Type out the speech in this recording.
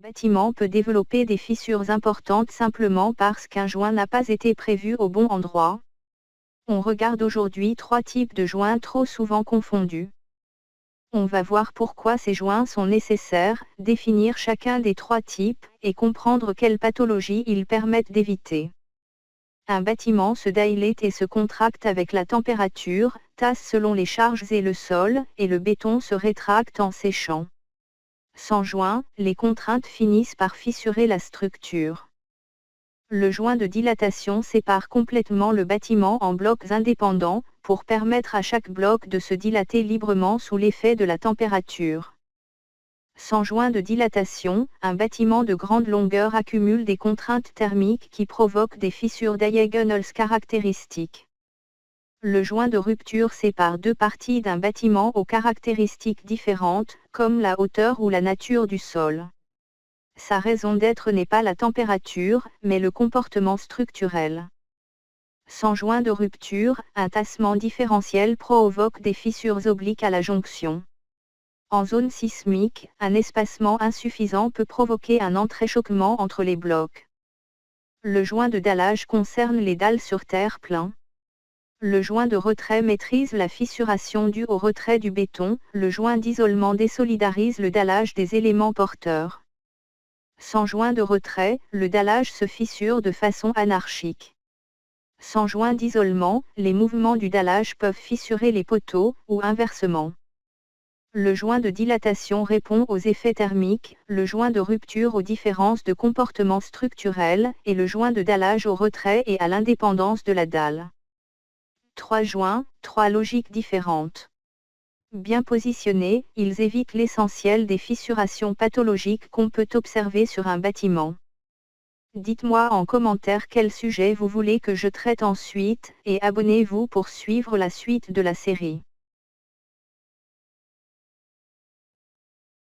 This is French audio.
Un bâtiment peut développer des fissures importantes simplement parce qu'un joint n'a pas été prévu au bon endroit. On regarde aujourd'hui 3 types de joints trop souvent confondus. On va voir pourquoi ces joints sont nécessaires, définir chacun des 3 types, et comprendre quelles pathologies ils permettent d'éviter. Un bâtiment se dilate et se contracte avec la température, tasse selon les charges et le sol, et le béton se rétracte en séchant. Sans joint, les contraintes finissent par fissurer la structure. Le joint de dilatation sépare complètement le bâtiment en blocs indépendants, pour permettre à chaque bloc de se dilater librement sous l'effet de la température. Sans joint de dilatation, un bâtiment de grande longueur accumule des contraintes thermiques qui provoquent des fissures diagonales caractéristiques. Le joint de rupture sépare 2 parties d'un bâtiment aux caractéristiques différentes, comme la hauteur ou la nature du sol. Sa raison d'être n'est pas la température, mais le comportement structurel. Sans joint de rupture, un tassement différentiel provoque des fissures obliques à la jonction. En zone sismique, un espacement insuffisant peut provoquer un entrechoquement entre les blocs. Le joint de dallage concerne les dalles sur terre-plein. Le joint de retrait maîtrise la fissuration due au retrait du béton, le joint d'isolement désolidarise le dallage des éléments porteurs. Sans joint de retrait, le dallage se fissure de façon anarchique. Sans joint d'isolement, les mouvements du dallage peuvent fissurer les poteaux, ou inversement. Le joint de dilatation répond aux effets thermiques, le joint de rupture aux différences de comportement structurel, et le joint de dallage au retrait et à l'indépendance de la dalle. 3 joints, 3 logiques différentes. Bien positionnés, ils évitent l'essentiel des fissurations pathologiques qu'on peut observer sur un bâtiment. Dites-moi en commentaire quel sujet vous voulez que je traite ensuite, et abonnez-vous pour suivre la suite de la série.